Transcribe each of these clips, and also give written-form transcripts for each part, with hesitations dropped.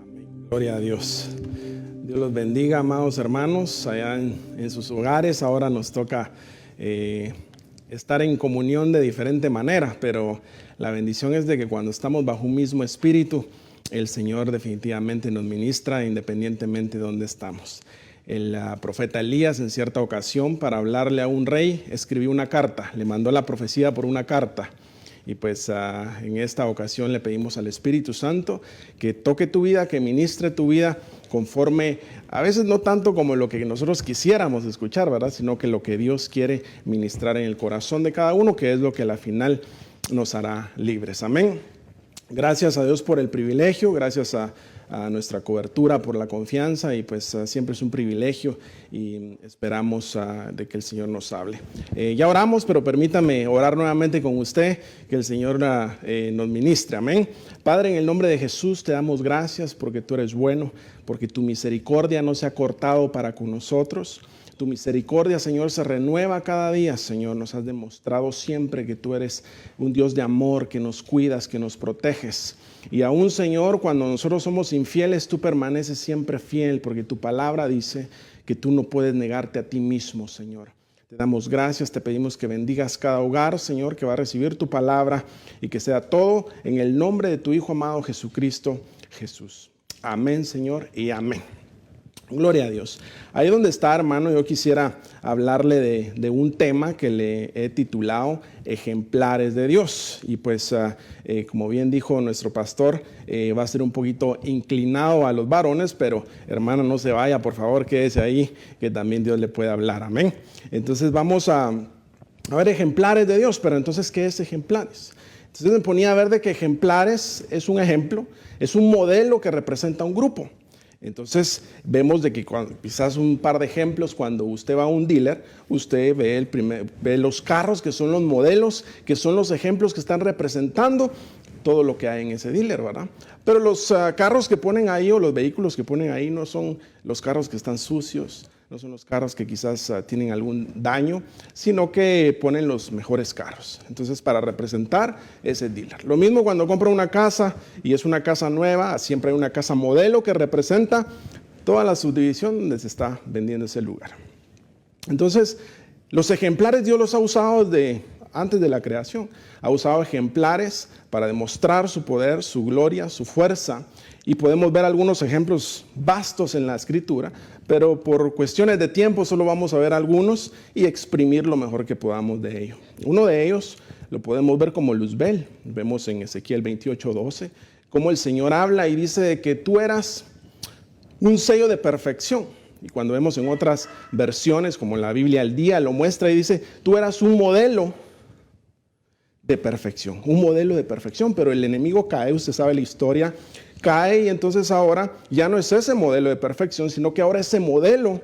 Amén. Gloria a Dios. Dios los bendiga, amados hermanos, allá en sus hogares. Ahora nos toca estar en comunión de diferente manera, pero la bendición es de que cuando estamos bajo un mismo espíritu, el Señor definitivamente nos ministra independientemente de dónde estamos. El profeta Elías, en cierta ocasión, para hablarle a un rey, escribió una carta, le mandó la profecía por una carta. Y pues en esta ocasión le pedimos al Espíritu Santo que toque tu vida, que ministre tu vida conforme, a veces no tanto como lo que nosotros quisiéramos escuchar, ¿verdad? Sino que lo que Dios quiere ministrar en el corazón de cada uno, que es lo que a la final nos hará libres. Amén. Gracias a Dios por el privilegio, gracias a nuestra cobertura por la confianza, y pues siempre es un privilegio y esperamos de que el Señor nos hable. Ya oramos, pero permítame orar nuevamente con usted, que el Señor nos ministre. Amén. Padre, en el nombre de Jesús te damos gracias porque tú eres bueno, porque tu misericordia no se ha cortado para con nosotros. Tu misericordia, Señor, se renueva cada día, Señor. Nos has demostrado siempre que tú eres un Dios de amor, que nos cuidas, que nos proteges. Y aún, Señor, cuando nosotros somos infieles, tú permaneces siempre fiel, porque tu palabra dice que tú no puedes negarte a ti mismo, Señor. Te damos gracias, te pedimos que bendigas cada hogar, Señor, que va a recibir tu palabra, y que sea todo en el nombre de tu Hijo amado Jesucristo, Jesús. Amén, Señor, y amén. Gloria a Dios. Ahí donde está, hermano, yo quisiera hablarle de un tema que le he titulado Ejemplares de Dios. Y pues, como bien dijo nuestro pastor, va a ser un poquito inclinado a los varones, pero hermano, no se vaya, por favor, quédese ahí, que también Dios le puede hablar. Amén. Entonces vamos a ver ejemplares de Dios, pero entonces, ¿qué es ejemplares? Entonces me ponía a ver de que ejemplares es un ejemplo, es un modelo que representa un grupo. Entonces vemos de que quizás un par de ejemplos, cuando usted va a un dealer, usted ve los carros que son los modelos, que son los ejemplos que están representando todo lo que hay en ese dealer, ¿verdad? Pero los carros que ponen ahí, o los vehículos que ponen ahí, no son los carros que están sucios, no son los carros que quizás tienen algún daño, sino que ponen los mejores carros. Entonces, para representar ese dealer. Lo mismo cuando compra una casa y es una casa nueva, siempre hay una casa modelo que representa toda la subdivisión donde se está vendiendo ese lugar. Entonces, los ejemplares Dios los ha usado desde antes de la creación. Ha usado ejemplares para demostrar su poder, su gloria, su fuerza. Y podemos ver algunos ejemplos vastos en la Escritura, pero por cuestiones de tiempo solo vamos a ver algunos y exprimir lo mejor que podamos de ello. Uno de ellos lo podemos ver como Luzbel. Vemos en Ezequiel 28:12 cómo el Señor habla y dice que tú eras un sello de perfección. Y cuando vemos en otras versiones, como la Biblia al Día, lo muestra y dice, tú eras un modelo de perfección, un modelo de perfección. Pero el enemigo cae, usted sabe la historia, cae, y entonces ahora ya no es ese modelo de perfección, sino que ahora ese modelo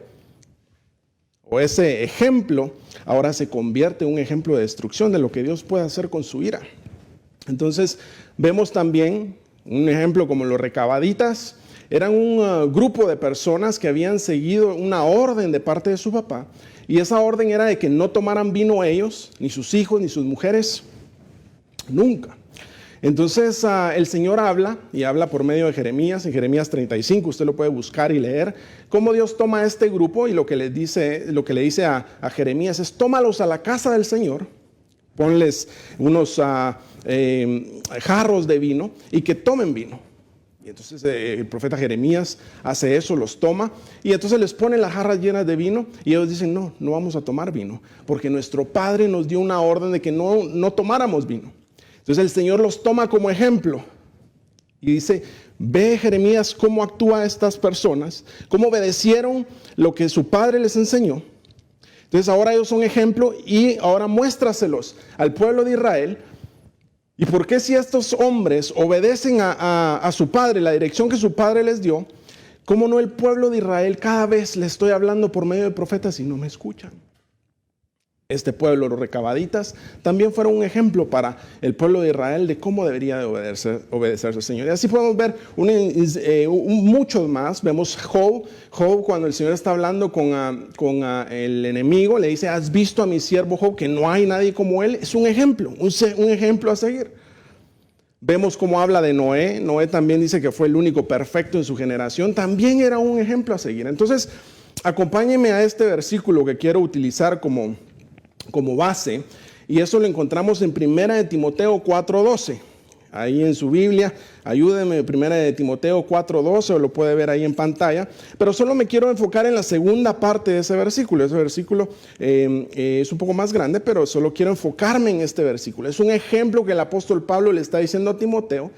o ese ejemplo ahora se convierte en un ejemplo de destrucción de lo que Dios puede hacer con su ira. Entonces vemos también un ejemplo como los recabaditas. Eran un grupo de personas que habían seguido una orden de parte de su papá, y esa orden era de que no tomaran vino ellos, ni sus hijos, ni sus mujeres, nunca. Entonces el Señor habla, y habla por medio de Jeremías. En Jeremías 35, usted lo puede buscar y leer, cómo Dios toma a este grupo, y lo que le dice a Jeremías es, tómalos a la casa del Señor, ponles unos jarros de vino, y que tomen vino. Y entonces el profeta Jeremías hace eso, los toma, y entonces les pone las jarras llenas de vino, y ellos dicen, no vamos a tomar vino, porque nuestro Padre nos dio una orden de que no tomáramos vino. Entonces el Señor los toma como ejemplo y dice, ve Jeremías cómo actúa estas personas, cómo obedecieron lo que su padre les enseñó. Entonces ahora ellos son ejemplo, y ahora muéstraselos al pueblo de Israel. ¿Y por qué, si estos hombres obedecen a su padre, la dirección que su padre les dio, cómo no el pueblo de Israel cada vez le estoy hablando por medio de profetas y no me escuchan? Este pueblo, los recabaditas, también fueron un ejemplo para el pueblo de Israel de cómo debería de obedecerse al Señor. Y así podemos ver muchos más. Vemos Job, cuando el Señor está hablando con el enemigo, le dice, ¿has visto a mi siervo Job, que no hay nadie como él? Es un ejemplo, un ejemplo a seguir. Vemos cómo habla de Noé. Noé también dice que fue el único perfecto en su generación. También era un ejemplo a seguir. Entonces, acompáñenme a este versículo que quiero utilizar como base. Y eso lo encontramos en 1 Timoteo 4:12. Ahí en su Biblia, ayúdenme, 1 Timoteo 4:12, o lo puede ver ahí en pantalla. Pero solo me quiero enfocar en la segunda parte de ese versículo. Ese versículo es un poco más grande, pero solo quiero enfocarme en este versículo. Es un ejemplo que el apóstol Pablo le está diciendo a Timoteo,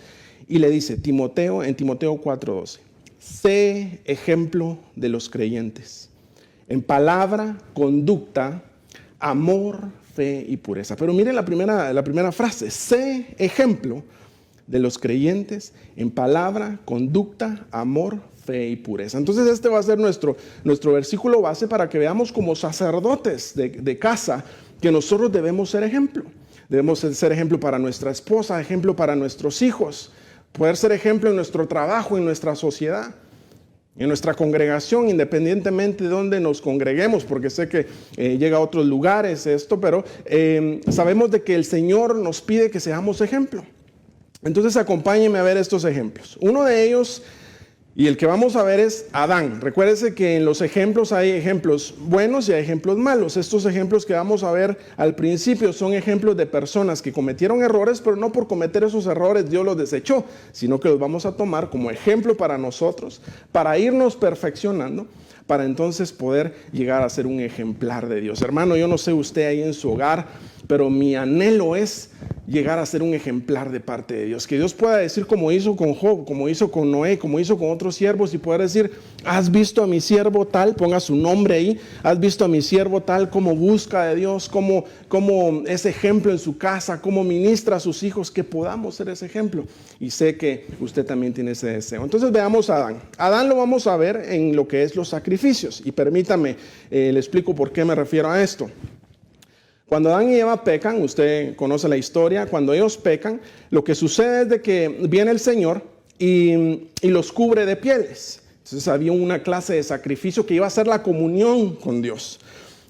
y le dice, Timoteo, en Timoteo 4:12, sé ejemplo de los creyentes, en palabra, conducta, amor, fe y pureza. Pero miren la primera frase, sé ejemplo de los creyentes en palabra, conducta, amor, fe y pureza. Entonces este va a ser nuestro versículo base para que veamos como sacerdotes de casa que nosotros debemos ser ejemplo. Debemos ser ejemplo para nuestra esposa, ejemplo para nuestros hijos, poder ser ejemplo en nuestro trabajo, en nuestra sociedad, en nuestra congregación, independientemente de donde nos congreguemos, porque sé que llega a otros lugares esto, pero sabemos de que el Señor nos pide que seamos ejemplo. Entonces acompáñenme a ver estos ejemplos. Uno de ellos, y el que vamos a ver, es Adán. Recuérdese que en los ejemplos hay ejemplos buenos y hay ejemplos malos. Estos ejemplos que vamos a ver al principio son ejemplos de personas que cometieron errores, pero no por cometer esos errores Dios los desechó, sino que los vamos a tomar como ejemplo para nosotros, para irnos perfeccionando, para entonces poder llegar a ser un ejemplar de Dios. Hermano, yo no sé usted ahí en su hogar, pero mi anhelo es llegar a ser un ejemplar de parte de Dios. Que Dios pueda decir como hizo con Job, como hizo con Noé, como hizo con otros siervos, y poder decir, has visto a mi siervo tal, ponga su nombre ahí, has visto a mi siervo tal, cómo busca de Dios, cómo es ejemplo en su casa, cómo ministra a sus hijos, que podamos ser ese ejemplo. Y sé que usted también tiene ese deseo. Entonces veamos a Adán. Adán lo vamos a ver en lo que es los sacrificios. Y permítame, le explico por qué me refiero a esto. Cuando Adán y Eva pecan, usted conoce la historia, cuando ellos pecan, lo que sucede es de que viene el Señor y los cubre de pieles. Entonces había una clase de sacrificio que iba a ser la comunión con Dios.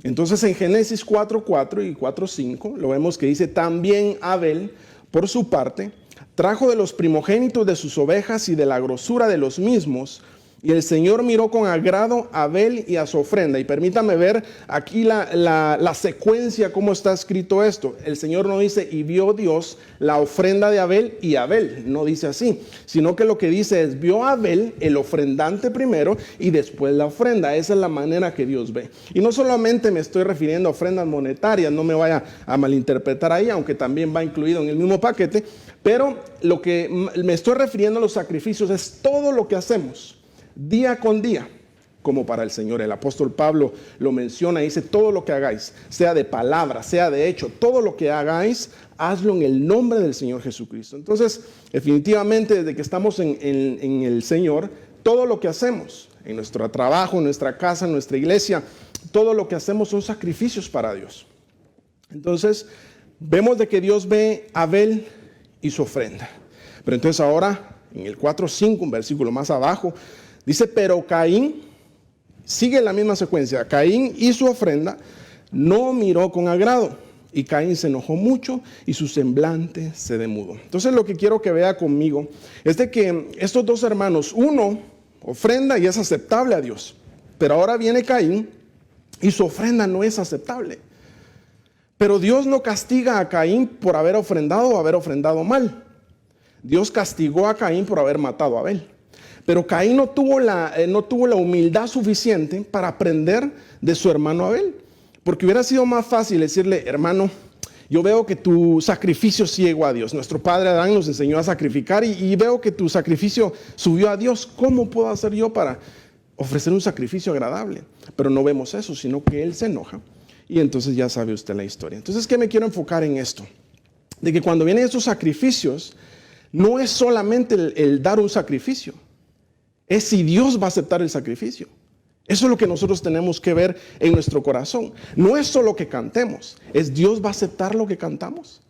Entonces en Génesis 4:4 y 4:5 lo vemos que dice, también Abel, por su parte, trajo de los primogénitos de sus ovejas y de la grosura de los mismos, y el Señor miró con agrado a Abel y a su ofrenda. Y permítame ver aquí la secuencia, cómo está escrito esto. El Señor no dice, y vio Dios la ofrenda de Abel y Abel. No dice así, sino que lo que dice es, vio a Abel, el ofrendante primero, y después la ofrenda. Esa es la manera que Dios ve. Y no solamente me estoy refiriendo a ofrendas monetarias, no me vaya a malinterpretar ahí, aunque también va incluido en el mismo paquete. Pero lo que me estoy refiriendo a los sacrificios es todo lo que hacemos día con día, como para el Señor. El apóstol Pablo lo menciona y dice, todo lo que hagáis, sea de palabra, sea de hecho, todo lo que hagáis, hazlo en el nombre del Señor Jesucristo. Entonces, definitivamente, desde que estamos en el Señor, todo lo que hacemos, en nuestro trabajo, en nuestra casa, en nuestra iglesia, todo lo que hacemos son sacrificios para Dios. Entonces, vemos de que Dios ve a Abel y su ofrenda. Pero entonces ahora, en el 4:5, un versículo más abajo, dice, pero Caín, sigue la misma secuencia, Caín y su ofrenda no miró con agrado, y Caín se enojó mucho y su semblante se demudó. Entonces lo que quiero que vea conmigo es de que estos dos hermanos, uno ofrenda y es aceptable a Dios, pero ahora viene Caín y su ofrenda no es aceptable. Pero Dios no castiga a Caín por haber ofrendado o haber ofrendado mal. Dios castigó a Caín por haber matado a Abel. Pero Caín no tuvo la humildad suficiente para aprender de su hermano Abel. Porque hubiera sido más fácil decirle, hermano, yo veo que tu sacrificio sí llegó a Dios. Nuestro padre Adán nos enseñó a sacrificar y veo que tu sacrificio subió a Dios. ¿Cómo puedo hacer yo para ofrecer un sacrificio agradable? Pero no vemos eso, sino que él se enoja. Y entonces ya sabe usted la historia. Entonces, ¿qué me quiero enfocar en esto? De que cuando vienen estos sacrificios, no es solamente el dar un sacrificio. Es si Dios va a aceptar el sacrificio. Eso es lo que nosotros tenemos que ver en nuestro corazón. No es solo que cantemos, es Dios va a aceptar lo que cantamos.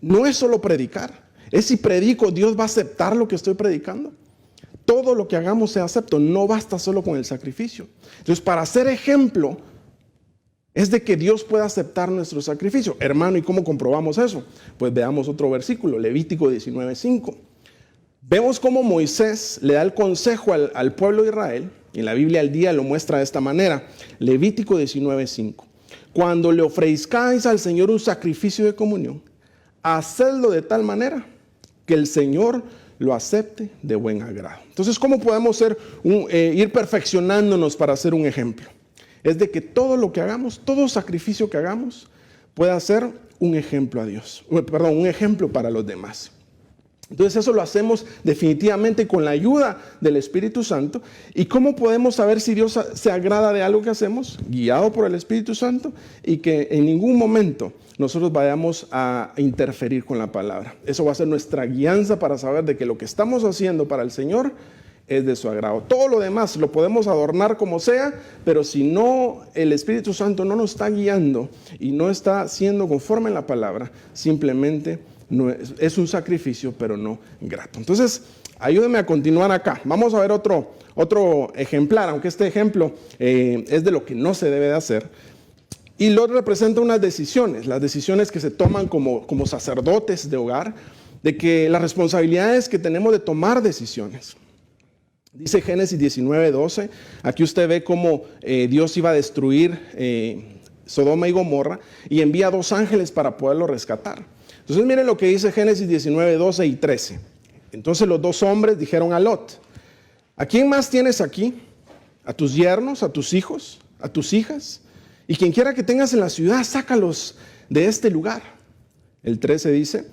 No es solo predicar, es si predico, Dios va a aceptar lo que estoy predicando. Todo lo que hagamos sea acepto, no basta solo con el sacrificio. Entonces, para ser ejemplo, es de que Dios pueda aceptar nuestro sacrificio. Hermano, ¿y cómo comprobamos eso? Pues veamos otro versículo, Levítico 19:5. Vemos cómo Moisés le da el consejo al pueblo de Israel, y en la Biblia al día lo muestra de esta manera. Levítico 19:5. Cuando le ofrezcáis al Señor un sacrificio de comunión, hacedlo de tal manera que el Señor lo acepte de buen agrado. Entonces, ¿cómo podemos ir perfeccionándonos para ser un ejemplo? Es de que todo lo que hagamos, todo sacrificio que hagamos, pueda ser un ejemplo a Dios. Perdón, un ejemplo para los demás. Entonces eso lo hacemos definitivamente con la ayuda del Espíritu Santo. ¿Y cómo podemos saber si Dios se agrada de algo que hacemos? Guiado por el Espíritu Santo, y que en ningún momento nosotros vayamos a interferir con la palabra. Eso va a ser nuestra guianza para saber de que lo que estamos haciendo para el Señor es de su agrado. Todo lo demás lo podemos adornar como sea, pero si no, el Espíritu Santo no nos está guiando y no está siendo conforme a la palabra, simplemente no es un sacrificio, pero no grato. Entonces, ayúdenme a continuar acá. Vamos a ver otro ejemplar, aunque este ejemplo es de lo que no se debe de hacer. Y Lot representa unas decisiones, las decisiones que se toman como sacerdotes de hogar, de que las responsabilidades que tenemos de tomar decisiones. Dice Génesis 19:12, aquí usted ve cómo Dios iba a destruir Sodoma y Gomorra y envía 2 ángeles para poderlo rescatar. Entonces miren lo que dice Génesis 19:12 y 13. Entonces los 2 hombres dijeron a Lot: ¿a quién más tienes aquí? ¿A tus yernos, a tus hijos, a tus hijas? Y quien quiera que tengas en la ciudad, sácalos de este lugar. El 13 dice: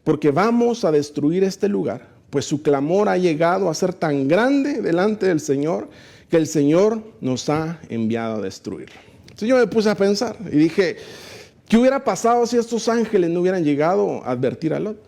porque vamos a destruir este lugar, pues su clamor ha llegado a ser tan grande delante del Señor, que el Señor nos ha enviado a destruirlo. Entonces yo me puse a pensar y dije: ¿qué hubiera pasado si estos ángeles no hubieran llegado a advertir a Lot?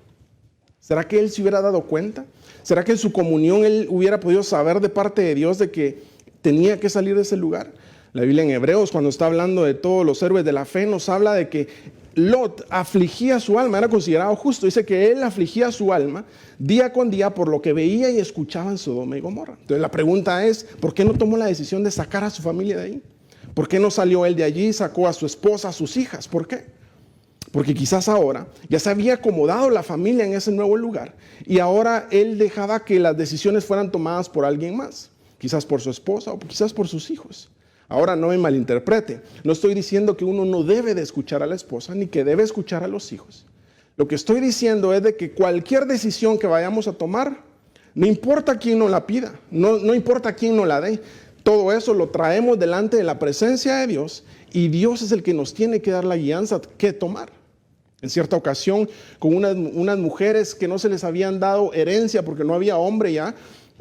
¿Será que él se hubiera dado cuenta? ¿Será que en su comunión él hubiera podido saber de parte de Dios de que tenía que salir de ese lugar? La Biblia en Hebreos, cuando está hablando de todos los héroes de la fe, nos habla de que Lot afligía su alma, era considerado justo. Dice que él afligía su alma día con día por lo que veía y escuchaba en Sodoma y Gomorra. Entonces la pregunta es: ¿por qué no tomó la decisión de sacar a su familia de ahí? ¿Por qué no salió él de allí, sacó a su esposa, a sus hijas? ¿Por qué? Porque quizás ahora ya se había acomodado la familia en ese nuevo lugar y ahora él dejaba que las decisiones fueran tomadas por alguien más, quizás por su esposa o quizás por sus hijos. Ahora no me malinterprete, no estoy diciendo que uno no debe de escuchar a la esposa ni que debe escuchar a los hijos. Lo que estoy diciendo es de que cualquier decisión que vayamos a tomar, no importa quién nos la pida, no importa quién nos la dé, todo eso lo traemos delante de la presencia de Dios y Dios es el que nos tiene que dar la guianza que tomar. En cierta ocasión, con unas mujeres que no se les habían dado herencia porque no había hombre ya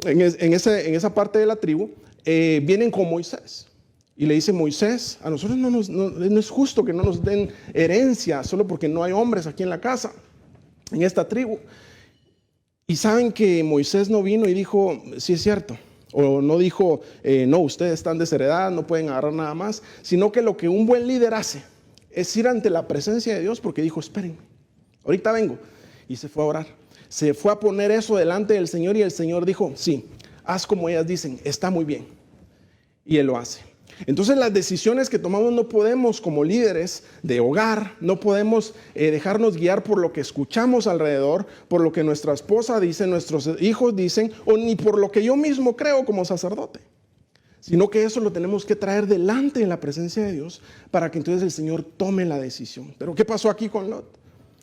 en esa parte de la tribu, vienen con Moisés y le dicen: Moisés, a nosotros no es justo que no nos den herencia solo porque no hay hombres aquí en la casa, en esta tribu. Y saben que Moisés no vino y dijo: sí es cierto. O no dijo: no, ustedes están desheredados, no pueden agarrar nada más. Sino que lo que un buen líder hace es ir ante la presencia de Dios, porque dijo: espérenme, ahorita vengo. Y se fue a orar. Se fue a poner eso delante del Señor y el Señor dijo: sí, haz como ellas dicen, está muy bien. Y Él lo hace. Entonces las decisiones que tomamos no podemos, como líderes de hogar, no podemos dejarnos guiar por lo que escuchamos alrededor, por lo que nuestra esposa dice, nuestros hijos dicen, o ni por lo que yo mismo creo como sacerdote. Sino que eso lo tenemos que traer delante de la presencia de Dios para que entonces el Señor tome la decisión. Pero ¿qué pasó aquí con Lot?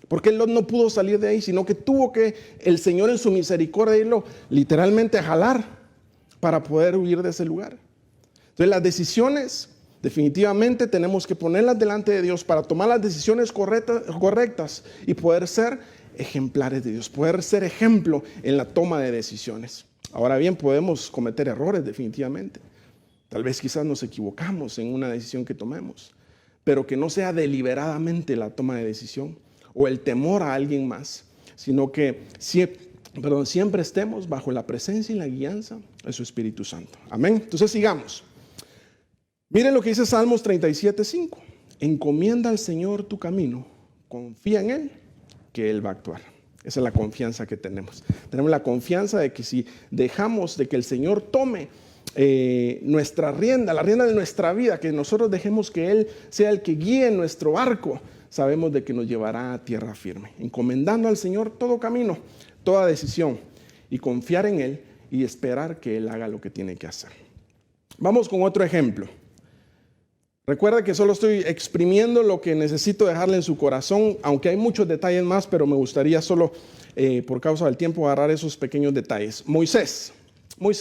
¿Por qué Lot no pudo salir de ahí? Sino que tuvo que el Señor en su misericordia irlo literalmente a jalar para poder huir de ese lugar. Entonces las decisiones definitivamente tenemos que ponerlas delante de Dios para tomar las decisiones correctas y poder ser ejemplares de Dios, poder ser ejemplo en la toma de decisiones. Ahora bien, podemos cometer errores definitivamente. Tal vez quizás nos equivocamos en una decisión que tomemos, pero que no sea deliberadamente la toma de decisión o el temor a alguien más, sino que siempre estemos bajo la presencia y la guianza de su Espíritu Santo. Amén. Entonces sigamos. Miren lo que dice Salmos 37:5. Encomienda al Señor tu camino, confía en Él, que Él va a actuar. Esa es la confianza que tenemos. Tenemos la confianza de que si dejamos de que el Señor tome nuestra rienda, la rienda de nuestra vida, que nosotros dejemos que Él sea el que guíe nuestro barco, sabemos de que nos llevará a tierra firme, encomendando al Señor todo camino, toda decisión, y confiar en Él y esperar que Él haga lo que tiene que hacer. Vamos con otro ejemplo. Recuerda que solo estoy exprimiendo lo que necesito dejarle en su corazón, aunque hay muchos detalles más, pero me gustaría solo, por causa del tiempo, agarrar esos pequeños detalles. Moisés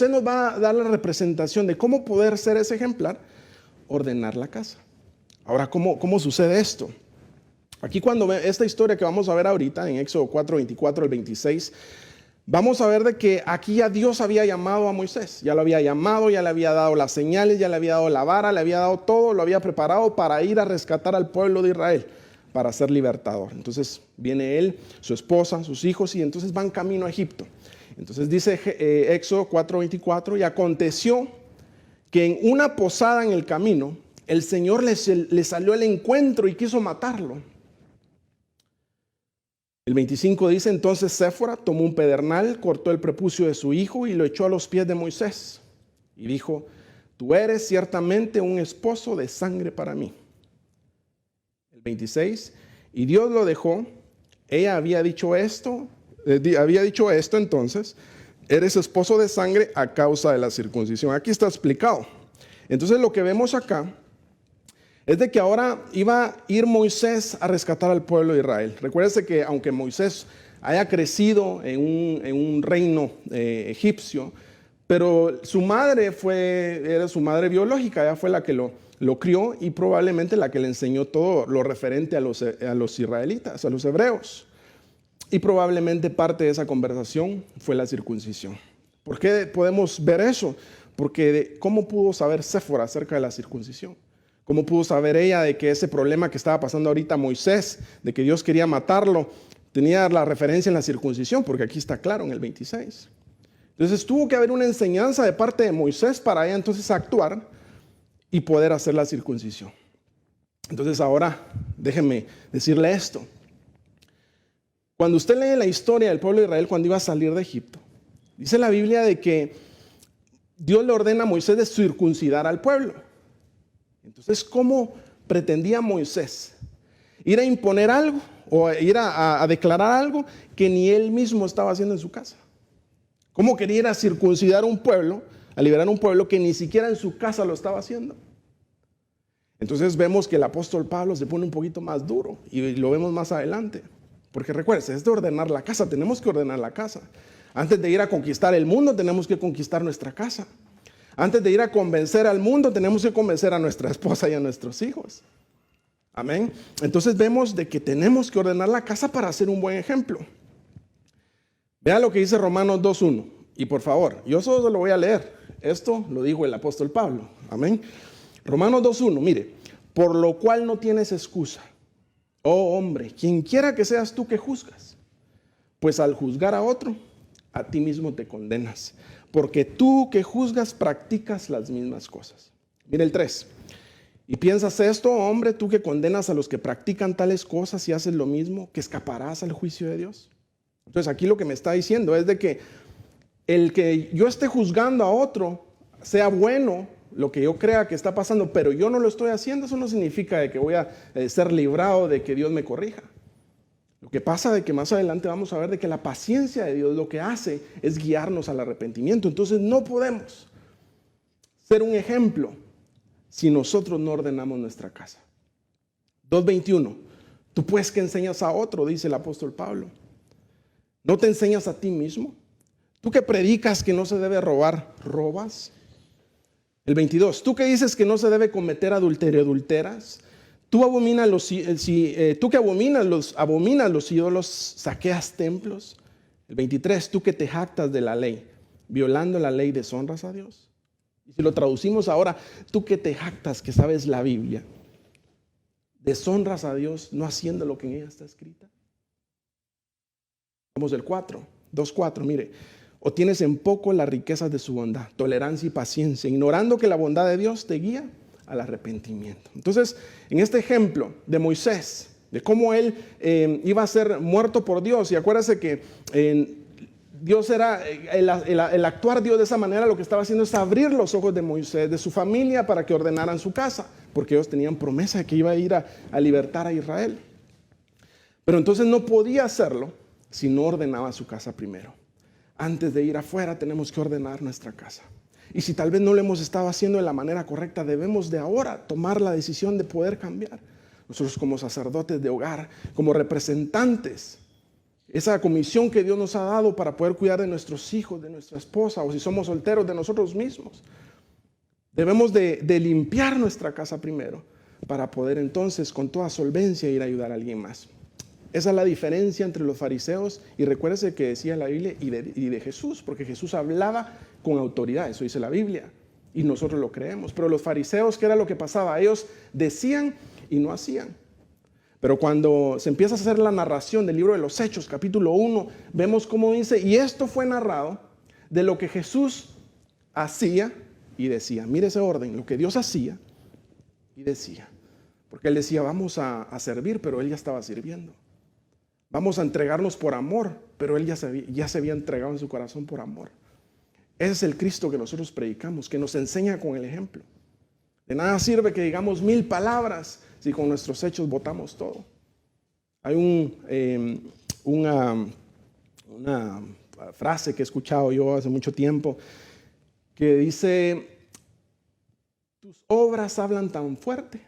nos va a dar la representación de cómo poder ser ese ejemplar, ordenar la casa. Ahora, ¿cómo sucede esto? Aquí cuando ve esta historia que vamos a ver ahorita, en Éxodo 4, 24 al 26, vamos a ver de que aquí ya Dios había llamado a Moisés, ya lo había llamado, ya le había dado las señales, ya le había dado la vara, le había dado todo, lo había preparado para ir a rescatar al pueblo de Israel, para ser libertador. Entonces viene él, su esposa, sus hijos, y entonces van camino a Egipto. Entonces dice Éxodo 4:24, y aconteció que en una posada en el camino, el Señor le salió al encuentro y quiso matarlo. El 25 dice, entonces Séfora tomó un pedernal, cortó el prepucio de su hijo y lo echó a los pies de Moisés. Y dijo, tú eres ciertamente un esposo de sangre para mí. El 26, y Dios lo dejó. Ella había dicho esto entonces, eres esposo de sangre a causa de la circuncisión. Aquí está explicado. Entonces lo que vemos acá es de que ahora iba a ir Moisés a rescatar al pueblo de Israel. Recuérdese que aunque Moisés haya crecido en un reino egipcio, pero su madre era su madre biológica, ella fue la que lo crió y probablemente la que le enseñó todo lo referente a los israelitas, a los hebreos. Y probablemente parte de esa conversación fue la circuncisión. ¿Por qué podemos ver eso? Porque ¿cómo pudo saber Séfora acerca de la circuncisión? ¿Cómo pudo saber ella de que ese problema que estaba pasando ahorita Moisés, de que Dios quería matarlo, tenía la referencia en la circuncisión? Porque aquí está claro en el 26. Entonces tuvo que haber una enseñanza de parte de Moisés para ella entonces actuar y poder hacer la circuncisión. Entonces ahora déjenme decirle esto. Cuando usted lee la historia del pueblo de Israel cuando iba a salir de Egipto, dice la Biblia de que Dios le ordena a Moisés de circuncidar al pueblo. Entonces, ¿cómo pretendía Moisés ir a imponer algo o ir a declarar algo que ni él mismo estaba haciendo en su casa? ¿Cómo quería ir a circuncidar un pueblo, a liberar un pueblo que ni siquiera en su casa lo estaba haciendo? Entonces vemos que el apóstol Pablo se pone un poquito más duro y lo vemos más adelante. Porque recuerden, es de ordenar la casa, tenemos que ordenar la casa. Antes de ir a conquistar el mundo, tenemos que conquistar nuestra casa. Antes de ir a convencer al mundo, tenemos que convencer a nuestra esposa y a nuestros hijos. Amén. Entonces vemos de que tenemos que ordenar la casa para hacer un buen ejemplo. Vea lo que dice Romanos 2:1. Y por favor, yo solo lo voy a leer. Esto lo dijo el apóstol Pablo. Amén. Romanos 2:1, mire. Por lo cual no tienes excusa. Oh hombre, quien quiera que seas tú que juzgas, pues al juzgar a otro, a ti mismo te condenas, porque tú que juzgas practicas las mismas cosas. Mira el 3. Y piensas esto, hombre, tú que condenas a los que practican tales cosas y haces lo mismo, que escaparás al juicio de Dios. Entonces aquí lo que me está diciendo es de que el que yo esté juzgando a otro, sea bueno lo que yo crea que está pasando, pero yo no lo estoy haciendo, eso no significa de que voy a ser librado de que Dios me corrija. Lo que pasa de que más adelante vamos a ver de que la paciencia de Dios lo que hace es guiarnos al arrepentimiento. Entonces no podemos ser un ejemplo si nosotros no ordenamos nuestra casa. 2:21. Tú pues que enseñas a otro, dice el apóstol Pablo. ¿No te enseñas a ti mismo? Tú que predicas que no se debe robar, ¿robas? El 22, tú que dices que no se debe cometer adulterio, ¿adulteras? Tú que abominas los ídolos, ¿saqueas templos? El 23, tú que te jactas de la ley, violando la ley, ¿deshonras a Dios? Y si lo traducimos ahora, tú que te jactas que sabes la Biblia, ¿deshonras a Dios no haciendo lo que en ella está escrita? Vamos del 2:4, mire. O tienes en poco las riquezas de su bondad, tolerancia y paciencia, ignorando que la bondad de Dios te guía al arrepentimiento. Entonces, en este ejemplo de Moisés, de cómo él iba a ser muerto por Dios, y acuérdese que Dios era, el actuar Dios de esa manera lo que estaba haciendo es abrir los ojos de Moisés, de su familia, para que ordenaran su casa, porque ellos tenían promesa de que iba a ir a libertar a Israel. Pero entonces no podía hacerlo si no ordenaba su casa primero. Antes de ir afuera tenemos que ordenar nuestra casa. Y si tal vez no lo hemos estado haciendo de la manera correcta, debemos de ahora tomar la decisión de poder cambiar. Nosotros como sacerdotes de hogar, como representantes, esa comisión que Dios nos ha dado para poder cuidar de nuestros hijos, de nuestra esposa, o si somos solteros, de nosotros mismos. Debemos de limpiar nuestra casa primero para poder entonces con toda solvencia ir a ayudar a alguien más. Esa es la diferencia entre los fariseos y recuérdese que decía la Biblia y de Jesús, porque Jesús hablaba con autoridad, eso dice la Biblia, y nosotros lo creemos. Pero los fariseos, ¿qué era lo que pasaba? Ellos decían y no hacían. Pero cuando se empieza a hacer la narración del libro de los Hechos, capítulo 1, vemos cómo dice, y esto fue narrado de lo que Jesús hacía y decía. Mire ese orden, lo que Dios hacía y decía. Porque Él decía, vamos a servir, pero Él ya estaba sirviendo. Vamos a entregarnos por amor, pero Él ya se había entregado en su corazón por amor. Ese es el Cristo que nosotros predicamos, que nos enseña con el ejemplo. De nada sirve que digamos 1000 palabras si con nuestros hechos botamos todo. Hay una frase que he escuchado yo hace mucho tiempo que dice, tus obras hablan tan fuerte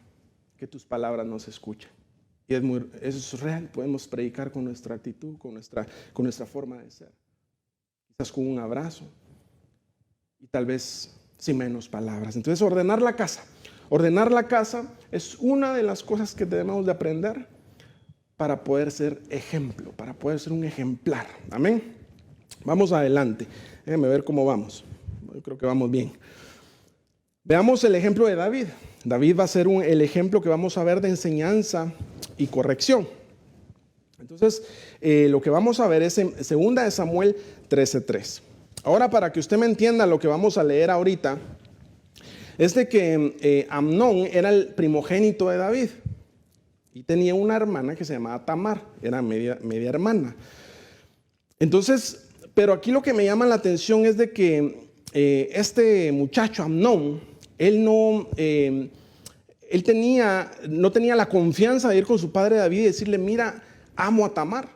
que tus palabras no se escuchan. Y eso es real, podemos predicar con nuestra actitud, con nuestra forma de ser. Quizás con un abrazo y tal vez sin menos palabras. Entonces, ordenar la casa. Ordenar la casa es una de las cosas que debemos de aprender para poder ser ejemplo, para poder ser un ejemplar. Amén. Vamos adelante. Déjenme ver cómo vamos. Yo creo que vamos bien. Veamos el ejemplo de David. David va a ser el ejemplo que vamos a ver de enseñanza y corrección. Entonces, lo que vamos a ver es en 2 Samuel 13:3. Ahora, para que usted me entienda lo que vamos a leer ahorita, es de que Amnón era el primogénito de David y tenía una hermana que se llamaba Tamar, era media hermana. Entonces, pero aquí lo que me llama la atención es de que este muchacho Amnón, él no tenía la confianza de ir con su padre David y decirle, mira, amo a Tamar.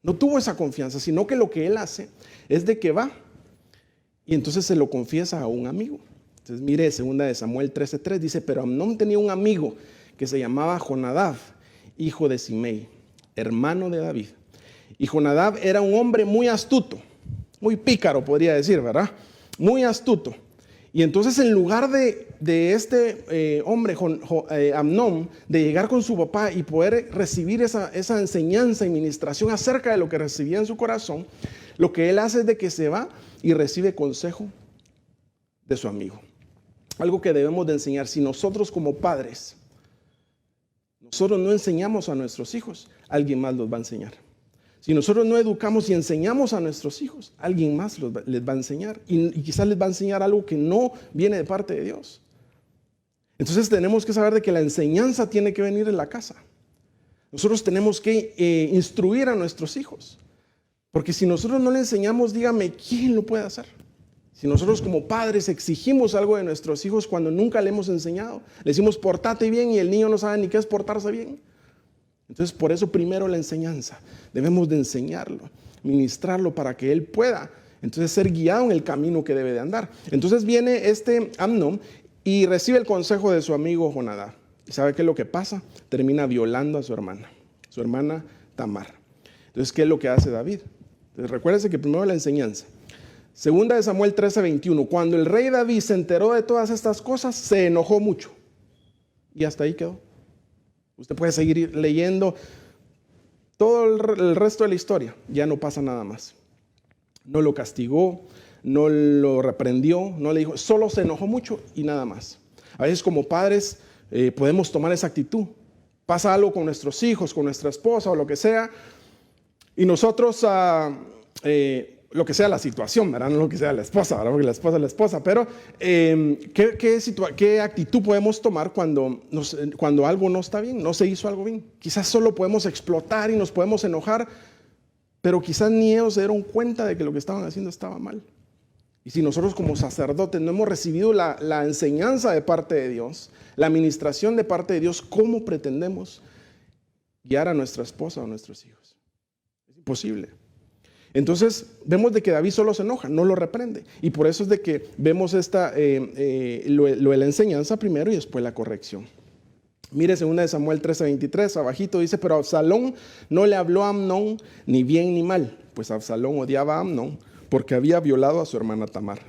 No tuvo esa confianza, sino que lo que él hace es de que va y entonces se lo confiesa a un amigo. Entonces mire, 2 Samuel 13:3 dice, pero Amnón tenía un amigo que se llamaba Jonadab, hijo de Simei, hermano de David. Y Jonadab era un hombre muy astuto, muy pícaro podría decir, ¿verdad? Muy astuto. Y entonces en lugar de este hombre, Amnón, de llegar con su papá y poder recibir esa enseñanza y ministración acerca de lo que recibía en su corazón, lo que él hace es de que se va y recibe consejo de su amigo. Algo que debemos de enseñar. Si nosotros como padres, nosotros no enseñamos a nuestros hijos, alguien más los va a enseñar. Si nosotros no educamos y enseñamos a nuestros hijos, alguien más les va a enseñar. Y quizás les va a enseñar algo que no viene de parte de Dios. Entonces tenemos que saber de que la enseñanza tiene que venir de la casa. Nosotros tenemos que instruir a nuestros hijos. Porque si nosotros no le enseñamos, dígame, ¿quién lo puede hacer? Si nosotros como padres exigimos algo de nuestros hijos cuando nunca le hemos enseñado, le decimos portate bien y el niño no sabe ni qué es portarse bien. Entonces por eso primero la enseñanza, debemos de enseñarlo, ministrarlo para que él pueda entonces ser guiado en el camino que debe de andar. Entonces viene este Amnón y recibe el consejo de su amigo Jonadab. ¿Y sabe qué es lo que pasa? Termina violando a su hermana Tamar. Entonces, ¿qué es lo que hace David? Entonces, recuérdense que primero la enseñanza. 2 Samuel 13:21. Cuando el rey David se enteró de todas estas cosas, se enojó mucho. Y hasta ahí quedó. Usted puede seguir leyendo todo el resto de la historia. Ya no pasa nada más. No lo castigó, no lo reprendió, no le dijo, solo se enojó mucho y nada más. A veces como padres podemos tomar esa actitud. Pasa algo con nuestros hijos, con nuestra esposa o lo que sea, y nosotros, lo que sea la situación, ¿verdad? No lo que sea la esposa, ¿verdad? Porque la esposa es la esposa, pero ¿qué actitud podemos tomar cuando algo no está bien, no se hizo algo bien? Quizás solo podemos explotar y nos podemos enojar, pero quizás ni ellos se dieron cuenta de que lo que estaban haciendo estaba mal. Y si nosotros como sacerdotes no hemos recibido la enseñanza de parte de Dios, la administración de parte de Dios, ¿cómo pretendemos guiar a nuestra esposa o a nuestros hijos? Es imposible. Entonces vemos de que David solo se enoja, no lo reprende. Y por eso es de que vemos lo de la enseñanza primero y después la corrección. Mire 2 Samuel 13:23, abajito dice, pero Absalón no le habló a Amnón ni bien ni mal, pues Absalón odiaba a Amnón porque había violado a su hermana Tamar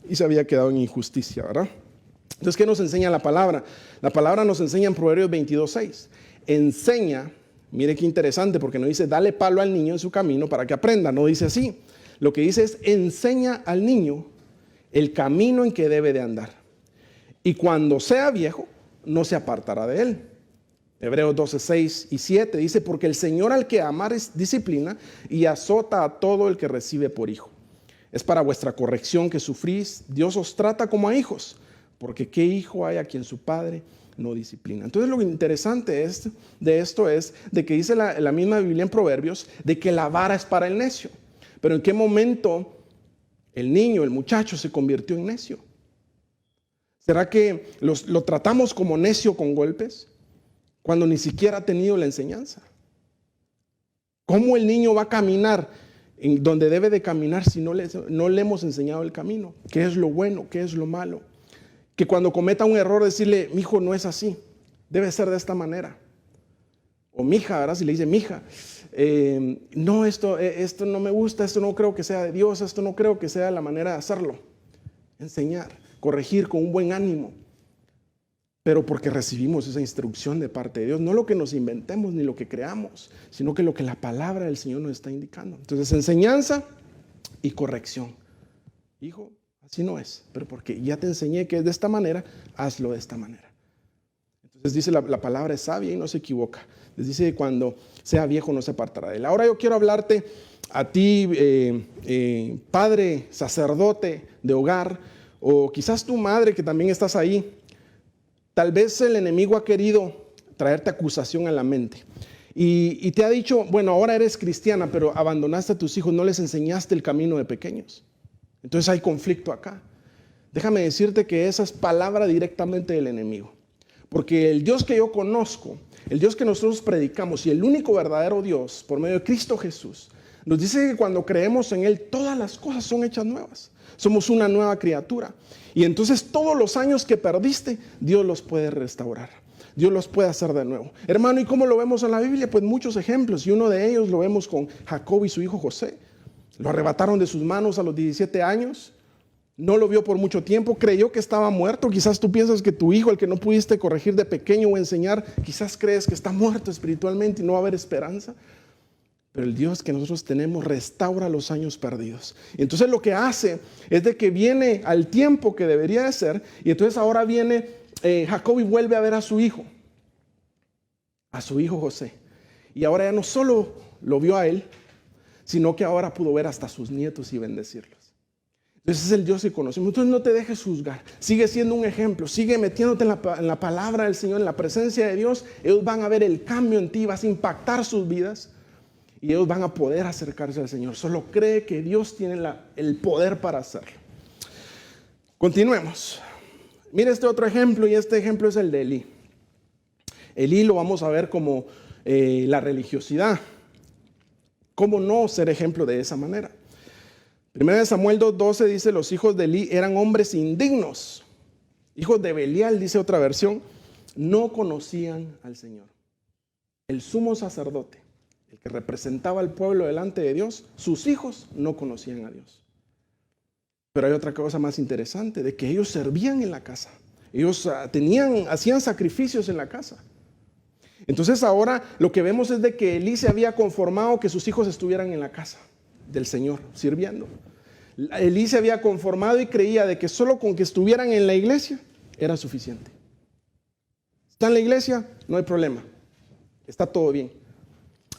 y se había quedado en injusticia, ¿verdad? Entonces, ¿qué nos enseña la palabra? La palabra nos enseña en Proverbios 22:6. Enseña, mire qué interesante, porque no dice dale palo al niño en su camino para que aprenda, no dice así. Lo que dice es enseña al niño el camino en que debe de andar. Y cuando sea viejo, no se apartará de él. Hebreos 12:6 y 7 dice, porque el Señor al que amar es disciplina y azota a todo el que recibe por hijo. Es para vuestra corrección que sufrís. Dios os trata como a hijos, porque ¿qué hijo hay a quien su padre no disciplina? Entonces lo interesante de esto es de que dice la misma Biblia en Proverbios de que la vara es para el necio. Pero ¿en qué momento el niño, el muchacho se convirtió en necio? ¿Será que lo tratamos como necio con golpes cuando ni siquiera ha tenido la enseñanza? ¿Cómo el niño va a caminar en donde debe de caminar si no le hemos enseñado el camino? ¿Qué es lo bueno? ¿Qué es lo malo? Que cuando cometa un error decirle, mijo, no es así, debe ser de esta manera. O mija, ¿verdad? Si le dice, mija, no, esto no me gusta, esto no creo que sea de Dios, esto no creo que sea la manera de hacerlo. Enseñar, corregir con un buen ánimo, pero porque recibimos esa instrucción de parte de Dios, no lo que nos inventemos ni lo que creamos, sino que lo que la palabra del Señor nos está indicando. Entonces, enseñanza y corrección. Hijo, así no es, pero porque ya te enseñé que es de esta manera, hazlo de esta manera. Entonces dice la palabra es sabia y no se equivoca. Les dice que cuando sea viejo no se apartará de él. Ahora yo quiero hablarte a ti, padre, sacerdote de hogar, o quizás tu madre que también estás ahí. Tal vez el enemigo ha querido traerte acusación a la mente y te ha dicho, bueno, ahora eres cristiana, pero abandonaste a tus hijos, no les enseñaste el camino de pequeños. Entonces hay conflicto acá. Déjame decirte que esa es palabra directamente del enemigo. Porque el Dios que yo conozco, el Dios que nosotros predicamos y el único verdadero Dios por medio de Cristo Jesús, nos dice que cuando creemos en Él, todas las cosas son hechas nuevas. Somos una nueva criatura. Y entonces todos los años que perdiste, Dios los puede restaurar. Dios los puede hacer de nuevo. Hermano, ¿y cómo lo vemos en la Biblia? Pues muchos ejemplos. Y uno de ellos lo vemos con Jacob y su hijo José. Lo arrebataron de sus manos a los 17 años. No lo vio por mucho tiempo. Creyó que estaba muerto. Quizás tú piensas que tu hijo, el que no pudiste corregir de pequeño o enseñar, quizás crees que está muerto espiritualmente y no va a haber esperanza. Pero el Dios que nosotros tenemos restaura los años perdidos. Y entonces lo que hace es de que viene al tiempo que debería de ser. Y entonces ahora viene Jacob y vuelve a ver a su hijo José. Y ahora ya no solo lo vio a él, sino que ahora pudo ver hasta sus nietos y bendecirlos. Entonces es el Dios que conocemos. Entonces no te dejes juzgar. Sigue siendo un ejemplo. Sigue metiéndote en la palabra del Señor, en la presencia de Dios. Ellos van a ver el cambio en ti. Vas a impactar sus vidas. Y ellos van a poder acercarse al Señor. Solo cree que Dios tiene el poder para hacerlo. Continuemos. Mira este otro ejemplo, y este ejemplo es el de Elí. Elí lo vamos a ver como la religiosidad. ¿Cómo no ser ejemplo de esa manera? 1 Samuel 2:12 dice, los hijos de Elí eran hombres indignos. Hijos de Belial, dice otra versión, no conocían al Señor. El sumo sacerdote, el que representaba al pueblo delante de Dios, sus hijos no conocían a Dios. Pero hay otra cosa más interesante, de que ellos servían en la casa. Ellos hacían sacrificios en la casa. Entonces ahora lo que vemos es de que Elí se había conformado que sus hijos estuvieran en la casa del Señor, sirviendo. Elí se había conformado y creía de que solo con que estuvieran en la iglesia era suficiente. Está en la iglesia, no hay problema. Está todo bien.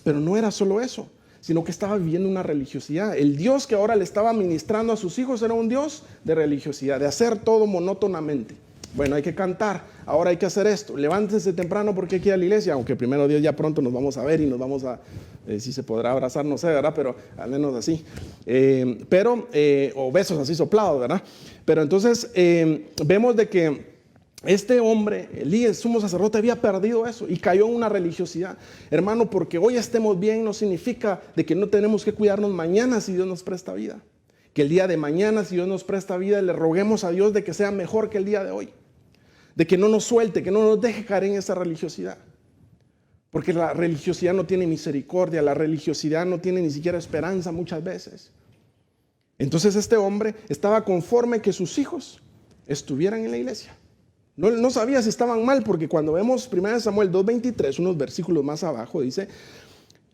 Pero no era solo eso, sino que estaba viviendo una religiosidad. El Dios que ahora le estaba ministrando a sus hijos era un Dios de religiosidad, de hacer todo monótonamente. Bueno, hay que cantar, ahora hay que hacer esto. Levántense temprano porque hay que ir a la iglesia, aunque primero Dios ya pronto nos vamos a ver y nos vamos a Si se podrá abrazar, no sé, ¿verdad? Pero al menos así. O besos así soplados, ¿verdad? Pero entonces vemos de que este hombre, Elí, el sumo sacerdote, había perdido eso y cayó en una religiosidad. Hermano, porque hoy estemos bien no significa de que no tenemos que cuidarnos mañana si Dios nos presta vida. Que el día de mañana, si Dios nos presta vida, le roguemos a Dios de que sea mejor que el día de hoy. De que no nos suelte, que no nos deje caer en esa religiosidad. Porque la religiosidad no tiene misericordia, la religiosidad no tiene ni siquiera esperanza muchas veces. Entonces este hombre estaba conforme que sus hijos estuvieran en la iglesia. No sabía si estaban mal, porque cuando vemos 1 Samuel 2:23, unos versículos más abajo, dice: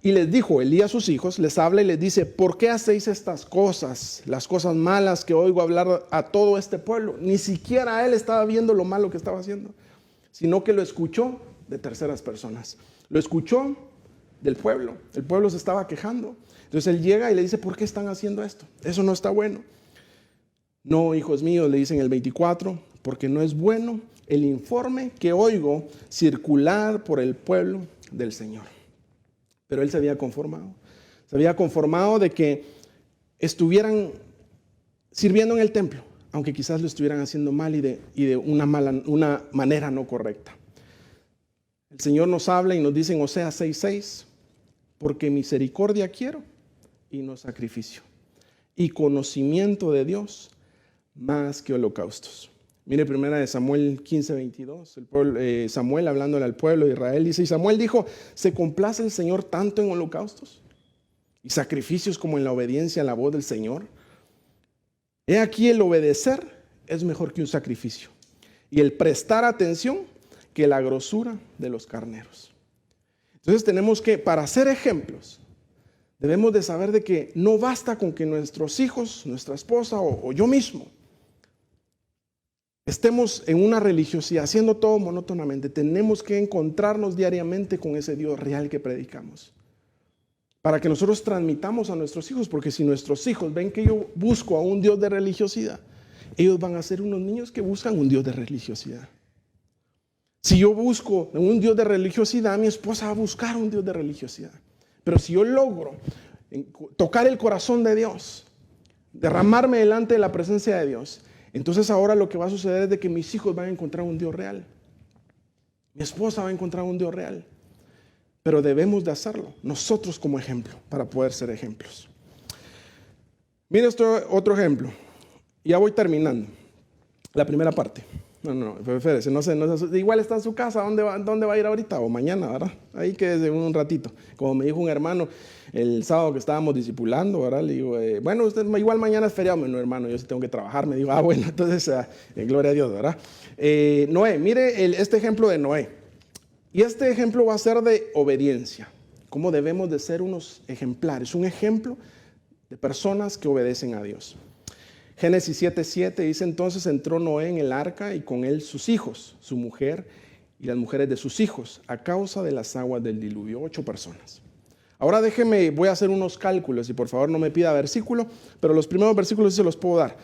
y les dijo Elí a sus hijos, les habla y les dice: ¿por qué hacéis estas cosas? Las cosas malas que oigo hablar a todo este pueblo. Ni siquiera él estaba viendo lo malo que estaba haciendo, sino que lo escuchó de terceras personas. Lo escuchó del pueblo. El pueblo se estaba quejando. Entonces él llega y le dice: ¿por qué están haciendo esto? Eso no está bueno. No, hijos míos, le dicen en el 24, porque no es bueno el informe que oigo circular por el pueblo del Señor. Pero él se había conformado de que estuvieran sirviendo en el templo, aunque quizás lo estuvieran haciendo mal y de una manera no correcta. El Señor nos habla y nos dice en Oseas 6:6, porque misericordia quiero y no sacrificio, y conocimiento de Dios más que holocaustos. Mire 1 Samuel 15:22, Samuel hablándole al pueblo de Israel, dice: y Samuel dijo: ¿se complace el Señor tanto en holocaustos y sacrificios como en la obediencia a la voz del Señor? He aquí, el obedecer es mejor que un sacrificio, y el prestar atención que la grosura de los carneros. Entonces tenemos que, para ser ejemplos, debemos de saber de que no basta con que nuestros hijos, nuestra esposa o yo mismo estemos en una religiosidad, haciendo todo monótonamente. Tenemos que encontrarnos diariamente con ese Dios real que predicamos, para que nosotros transmitamos a nuestros hijos, porque si nuestros hijos ven que yo busco a un Dios de religiosidad, ellos van a ser unos niños que buscan un Dios de religiosidad. Si yo busco un Dios de religiosidad, mi esposa va a buscar un Dios de religiosidad. Pero si yo logro tocar el corazón de Dios, derramarme delante de la presencia de Dios, entonces ahora lo que va a suceder es de que mis hijos van a encontrar un Dios real. Mi esposa va a encontrar un Dios real. Pero debemos de hacerlo nosotros como ejemplo, para poder ser ejemplos. Mire otro ejemplo. Ya voy terminando la primera parte. No, espérese, no sé, igual está en su casa. ¿Dónde va a ir ahorita? O mañana, ¿verdad? Ahí quédese un ratito. Como me dijo un hermano el sábado que estábamos discipulando, ¿verdad? Le digo, bueno, usted igual mañana es feriado. No, hermano, yo sí tengo que trabajar. Me dijo, bueno, entonces, gloria a Dios, ¿verdad? Noé, mire este ejemplo de Noé. Y este ejemplo va a ser de obediencia. Cómo debemos de ser unos ejemplares. Un ejemplo de personas que obedecen a Dios. Génesis 7:7 dice: entonces entró Noé en el arca y con él sus hijos, su mujer y las mujeres de sus hijos, a causa de las aguas del diluvio. 8 personas. Ahora voy a hacer unos cálculos y por favor no me pida versículo, pero los primeros versículos sí se los puedo dar.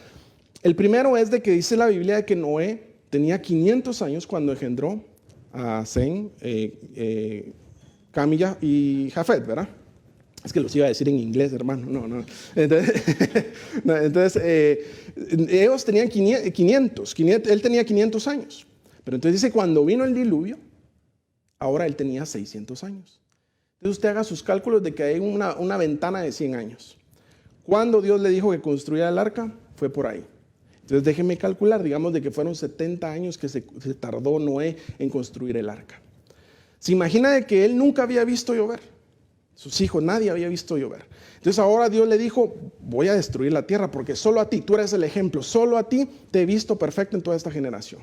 El primero es de que dice la Biblia de que Noé tenía 500 años cuando engendró a Sem, Cam y Jafet, ¿verdad? Es que los iba a decir en inglés, hermano. No. Entonces, ellos tenían 500, él tenía 500 años. Pero entonces dice, cuando vino el diluvio, ahora él tenía 600 años. Entonces usted haga sus cálculos de que hay una ventana de 100 años. Cuando Dios le dijo que construyera el arca, fue por ahí. Entonces déjeme calcular, digamos de que fueron 70 años que se tardó Noé en construir el arca. Se imagina de que él nunca había visto llover. Sus hijos, nadie había visto llover. Entonces ahora Dios le dijo, voy a destruir la tierra porque solo a ti, tú eres el ejemplo, solo a ti te he visto perfecto en toda esta generación.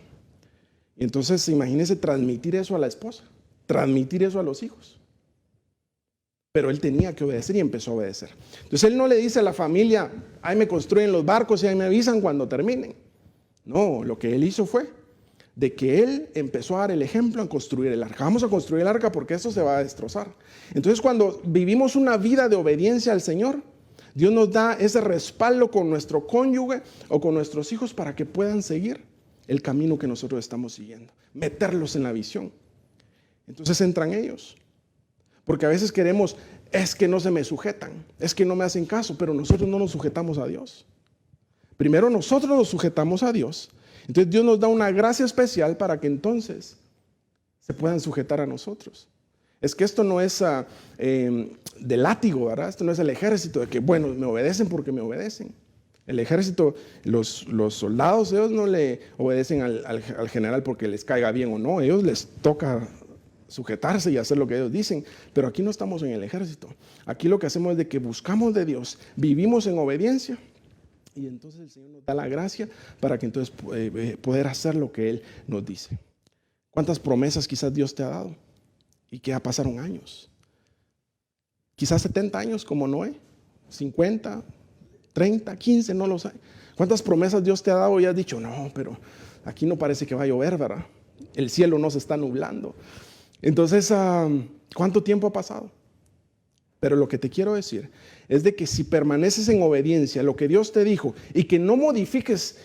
Y entonces imagínese transmitir eso a la esposa, transmitir eso a los hijos. Pero él tenía que obedecer y empezó a obedecer. Entonces él no le dice a la familia, ahí me construyen los barcos y ahí me avisan cuando terminen. No, lo que él hizo fue de que él empezó a dar el ejemplo en construir el arca. Vamos a construir el arca porque esto se va a destrozar. Entonces cuando vivimos una vida de obediencia al Señor, Dios nos da ese respaldo con nuestro cónyuge o con nuestros hijos para que puedan seguir el camino que nosotros estamos siguiendo, meterlos en la visión. Entonces entran ellos. Porque a veces queremos, es que no se me sujetan, es que no me hacen caso, pero nosotros no nos sujetamos a Dios. Primero nosotros nos sujetamos a Dios. Entonces Dios nos da una gracia especial para que entonces se puedan sujetar a nosotros. Es que esto no es de látigo, ¿verdad? Esto no es el ejército de que, bueno, me obedecen porque me obedecen. El ejército, los soldados, ellos no le obedecen al general porque les caiga bien o no. Ellos les toca sujetarse y hacer lo que ellos dicen. Pero aquí no estamos en el ejército. Aquí lo que hacemos es de que buscamos de Dios, vivimos en obediencia. Y entonces el Señor nos da la gracia para que entonces poder hacer lo que Él nos dice. ¿Cuántas promesas quizás Dios te ha dado? Y que ya pasaron años. Quizás 70 años como Noé, 50, 30, 15, no lo sé. ¿Cuántas promesas Dios te ha dado y has dicho, no, pero aquí no parece que va a llover, ¿verdad? El cielo no se está nublando. Entonces, ¿cuánto tiempo ha pasado? Pero lo que te quiero decir es de que si permaneces en obediencia a lo que Dios te dijo y que no modifiques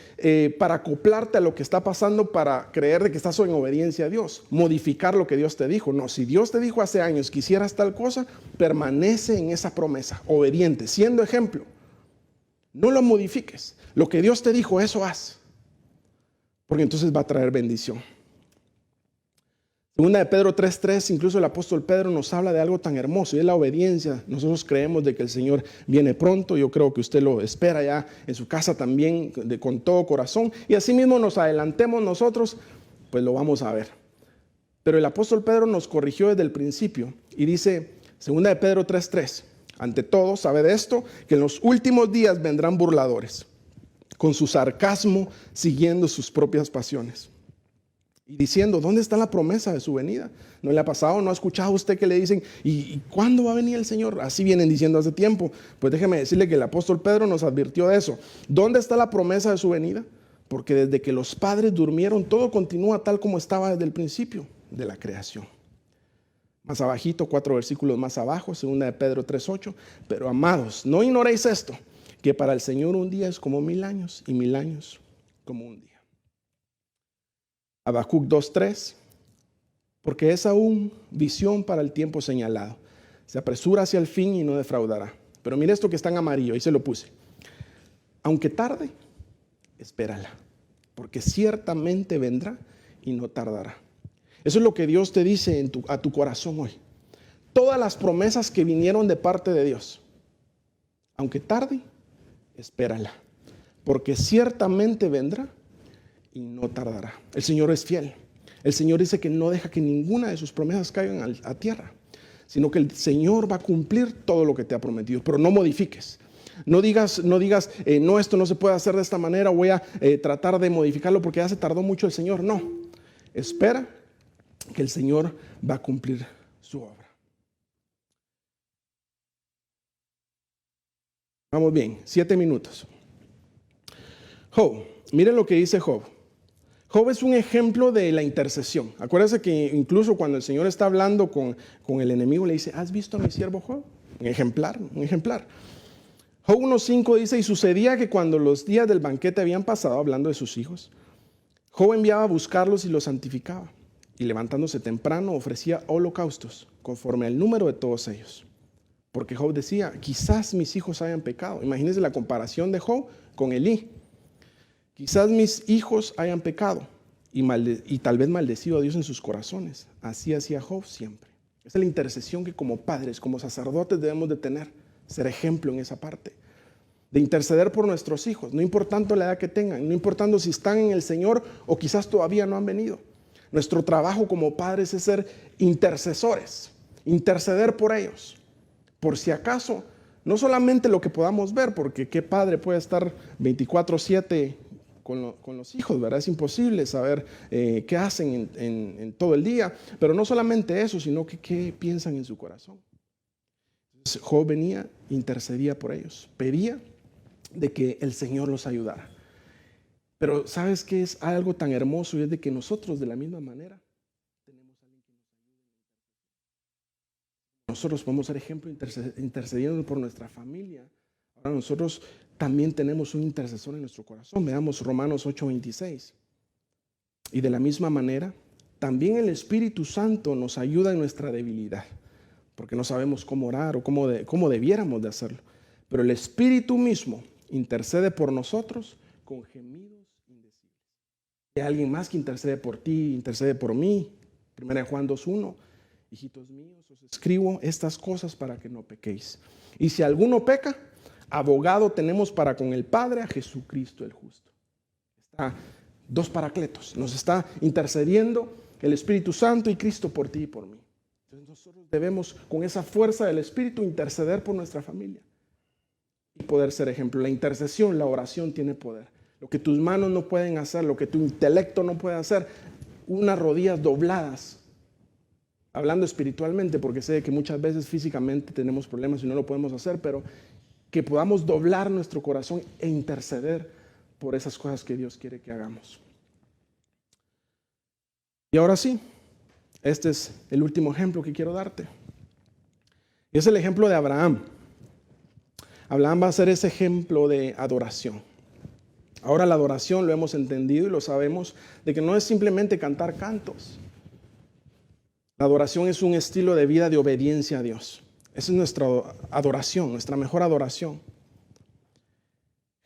para acoplarte a lo que está pasando para creer de que estás en obediencia a Dios, modificar lo que Dios te dijo. No, si Dios te dijo hace años que hicieras tal cosa, permanece en esa promesa, obediente, siendo ejemplo. No lo modifiques. Lo que Dios te dijo, eso haz. Porque entonces va a traer bendición. Segunda de Pedro 3:3, incluso el apóstol Pedro nos habla de algo tan hermoso y es la obediencia. Nosotros creemos de que el Señor viene pronto. Yo creo que usted lo espera ya en su casa también con todo corazón. Y así mismo nos adelantemos nosotros, pues lo vamos a ver. Pero el apóstol Pedro nos corrigió desde el principio y dice, segunda de Pedro 3:3, ante todo, sabe de esto, que en los últimos días vendrán burladores, con su sarcasmo siguiendo sus propias pasiones. Y diciendo, ¿dónde está la promesa de su venida? ¿No le ha pasado? ¿No ha escuchado usted que le dicen, ¿y cuándo va a venir el Señor? Así vienen diciendo hace tiempo. Pues déjeme decirle que el apóstol Pedro nos advirtió de eso. ¿Dónde está la promesa de su venida? Porque desde que los padres durmieron, todo continúa tal como estaba desde el principio de la creación. Más abajito, 4 versículos más abajo, segunda de Pedro 3:8. Pero amados, no ignoréis esto, que para el Señor un día es como 1000 años y 1000 años como un día. Habacuc 2:3, porque es aún visión para el tiempo señalado. Se apresura hacia el fin y no defraudará. Pero mire esto que está en amarillo, ahí se lo puse. Aunque tarde, espérala, porque ciertamente vendrá y no tardará. Eso es lo que Dios te dice a tu corazón hoy. Todas las promesas que vinieron de parte de Dios, aunque tarde, espérala, porque ciertamente vendrá y no tardará. El Señor es fiel. El Señor dice que no deja que ninguna de sus promesas caigan a tierra, sino que el Señor va a cumplir todo lo que te ha prometido, pero no modifiques. No digas, no, esto no se puede hacer de esta manera, voy a tratar de modificarlo porque ya se tardó mucho el Señor. No, espera que el Señor va a cumplir su obra. Vamos bien, 7 minutos. Job, miren lo que dice Job. Job es un ejemplo de la intercesión. Acuérdense que incluso cuando el Señor está hablando con el enemigo, le dice, ¿has visto a mi siervo Job? Un ejemplar. Job 1:5 dice, y sucedía que cuando los días del banquete habían pasado, hablando de sus hijos, Job enviaba a buscarlos y los santificaba. Y levantándose temprano ofrecía holocaustos, conforme al número de todos ellos. Porque Job decía, quizás mis hijos hayan pecado. Imagínense la comparación de Job con Elí. Quizás mis hijos hayan pecado y tal vez maldecido a Dios en sus corazones. Así hacía Job siempre. Esa es la intercesión que como padres, como sacerdotes debemos de tener. Ser ejemplo en esa parte. De interceder por nuestros hijos, no importando la edad que tengan, no importando si están en el Señor o quizás todavía no han venido. Nuestro trabajo como padres es ser intercesores, interceder por ellos. Por si acaso, no solamente lo que podamos ver, porque qué padre puede estar 24/7 con los hijos, ¿verdad? Es imposible saber qué hacen en todo el día, pero no solamente eso, sino que qué piensan en su corazón. Entonces, Job venía, intercedía por ellos, pedía de que el Señor los ayudara. Pero ¿sabes qué es algo tan hermoso? Y es de que nosotros de la misma manera tenemos a alguien que nos ayude. Nosotros podemos ser ejemplo intercediendo por nuestra familia. Ahora nosotros también tenemos un intercesor en nuestro corazón. Veamos Romanos 8:26. Y de la misma manera, también el Espíritu Santo nos ayuda en nuestra debilidad, porque no sabemos cómo orar o cómo debiéramos de hacerlo. Pero el Espíritu mismo intercede por nosotros con gemidos indecibles. Hay alguien más que intercede por ti, intercede por mí. 1 Juan 2:1. Hijitos míos, os escribo estas cosas para que no pequéis. Y si alguno peca, abogado tenemos para con el Padre, a Jesucristo el justo. Está dos paracletos. Nos está intercediendo el Espíritu Santo y Cristo por ti y por mí. Entonces nosotros debemos, con esa fuerza del Espíritu, interceder por nuestra familia y poder ser ejemplo. La intercesión, la oración tiene poder. Lo que tus manos no pueden hacer, lo que tu intelecto no puede hacer, unas rodillas dobladas, hablando espiritualmente, porque sé que muchas veces físicamente tenemos problemas y no lo podemos hacer, pero que podamos doblar nuestro corazón e interceder por esas cosas que Dios quiere que hagamos. Y ahora sí, este es el último ejemplo que quiero darte. Y es el ejemplo de Abraham. Abraham va a ser ese ejemplo de adoración. Ahora la adoración lo hemos entendido y lo sabemos, de que no es simplemente cantar cantos. La adoración es un estilo de vida de obediencia a Dios. Esa es nuestra adoración, nuestra mejor adoración.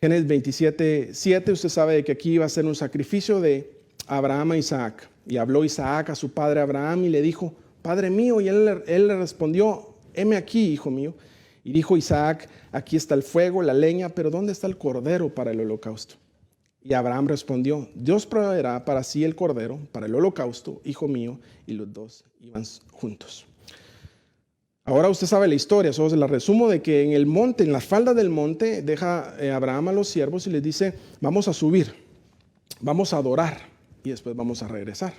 Génesis 27:7, usted sabe que aquí iba a ser un sacrificio de Abraham a Isaac. Y habló Isaac a su padre Abraham y le dijo, Padre mío, y él le respondió, heme aquí, hijo mío. Y dijo Isaac, aquí está el fuego, la leña, pero ¿dónde está el cordero para el holocausto? Y Abraham respondió, Dios proveerá para sí el cordero, para el holocausto, hijo mío. Y los dos iban juntos. Ahora usted sabe la historia, solo se la resumo, de que en el monte, en las faldas del monte, deja Abraham a los siervos y les dice, vamos a subir, vamos a adorar y después vamos a regresar.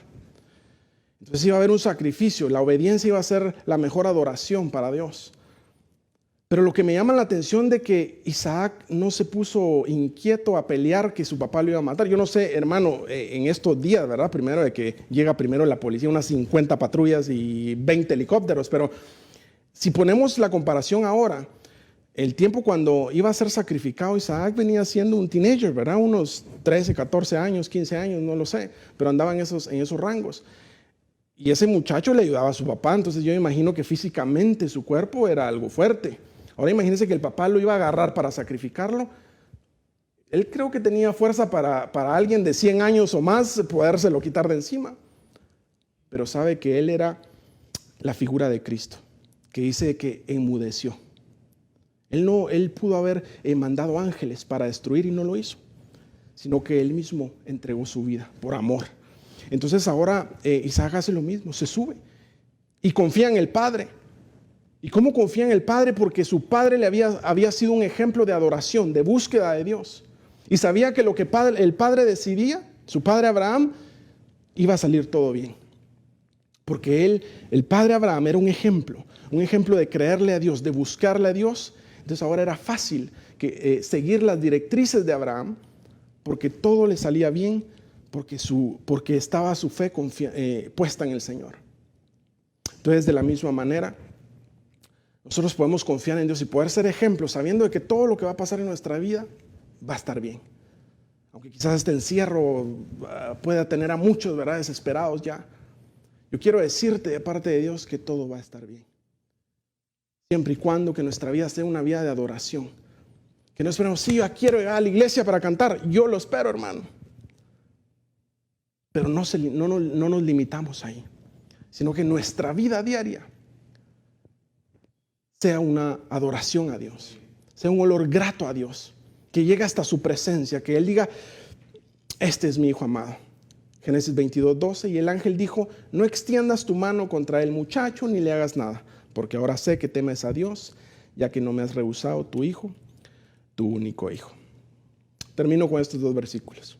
Entonces iba a haber un sacrificio, la obediencia iba a ser la mejor adoración para Dios. Pero lo que me llama la atención de que Isaac no se puso inquieto a pelear que su papá lo iba a matar. Yo no sé, hermano, en estos días, ¿verdad? Primero de que llega primero la policía, unas 50 patrullas y 20 helicópteros, pero si ponemos la comparación ahora, el tiempo cuando iba a ser sacrificado, Isaac venía siendo un teenager, ¿verdad? Unos 13, 14 años, 15 años, no lo sé, pero andaba en esos rangos. Y ese muchacho le ayudaba a su papá, entonces yo imagino que físicamente su cuerpo era algo fuerte. Ahora imagínense que el papá lo iba a agarrar para sacrificarlo. Él creo que tenía fuerza para alguien de 100 años o más podérselo quitar de encima. Pero sabe que él era la figura de Cristo, que dice que enmudeció. Él pudo haber mandado ángeles para destruir y no lo hizo, sino que él mismo entregó su vida por amor. Entonces ahora Isaac hace lo mismo, se sube y confía en el Padre. ¿Y cómo confía en el Padre? Porque su padre había sido un ejemplo de adoración, de búsqueda de Dios. Y sabía que lo que el Padre decidía, su padre Abraham, iba a salir todo bien. Porque el padre Abraham era un ejemplo de creerle a Dios, de buscarle a Dios. Entonces ahora era fácil seguir las directrices de Abraham, porque todo le salía bien, porque estaba su fe puesta en el Señor. Entonces, de la misma manera, nosotros podemos confiar en Dios y poder ser ejemplos, sabiendo de que todo lo que va a pasar en nuestra vida va a estar bien. Aunque quizás este encierro pueda tener a muchos, ¿verdad?, desesperados ya. Yo quiero decirte de parte de Dios que todo va a estar bien. Siempre y cuando que nuestra vida sea una vida de adoración. Que no esperemos, sí, yo quiero llegar a la iglesia para cantar. Yo lo espero, hermano. Pero no nos limitamos ahí, sino que nuestra vida diaria sea una adoración a Dios, sea un olor grato a Dios, que llegue hasta su presencia, que Él diga, este es mi hijo amado. Génesis 22:12, y el ángel dijo, no extiendas tu mano contra el muchacho ni le hagas nada, porque ahora sé que temes a Dios, ya que no me has rehusado tu hijo, tu único hijo. Termino con estos dos versículos.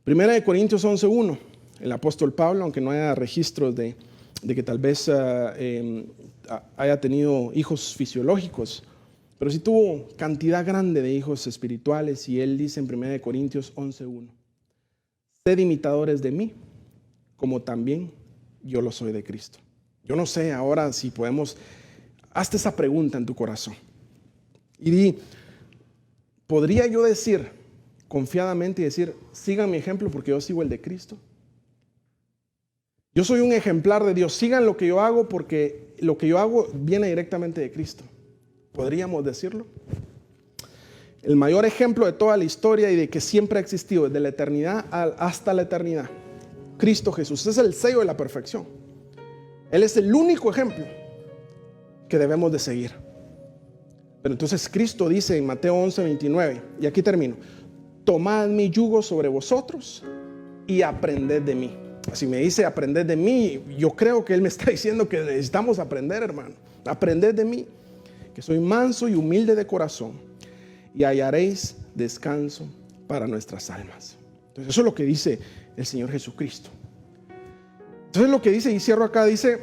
1 Corintios 11:1, el apóstol Pablo, aunque no haya registros de que tal vez haya tenido hijos fisiológicos, pero sí tuvo cantidad grande de hijos espirituales, y él dice en 1 Corintios 11:1, sed imitadores de mí, como también yo lo soy de Cristo. Yo no sé ahora si podemos, hazte esa pregunta en tu corazón y di, ¿podría yo decir confiadamente y decir, sigan mi ejemplo porque yo sigo el de Cristo? Yo soy un ejemplar de Dios. Sigan lo que yo hago porque lo que yo hago viene directamente de Cristo. ¿Podríamos decirlo? El mayor ejemplo de toda la historia y de que siempre ha existido desde la eternidad hasta la eternidad. Cristo Jesús. Ese es el sello de la perfección. Él es el único ejemplo que debemos de seguir. Pero entonces Cristo dice en Mateo 11:29, y aquí termino: tomad mi yugo sobre vosotros y aprended de mí. Si me dice aprended de mí, yo creo que Él me está diciendo que necesitamos aprender, hermano. Aprended de mí, que soy manso y humilde de corazón, y hallaréis descanso para nuestras almas. Entonces eso es lo que dice el Señor Jesucristo. Entonces lo que dice, y cierro acá, dice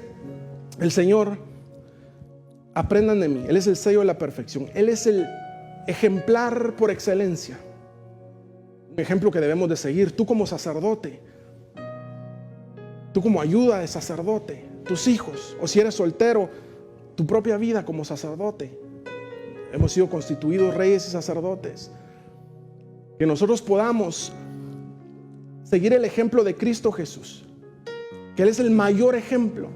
el Señor: aprendan de mí. Él es el sello de la perfección. Él es el ejemplar por excelencia. Un ejemplo que debemos de seguir. Tú como sacerdote, tú como ayuda de sacerdote, tus hijos, o si eres soltero, tu propia vida como sacerdote. Hemos sido constituidos reyes y sacerdotes. Que nosotros podamos seguir el ejemplo de Cristo Jesús, que Él es el mayor ejemplo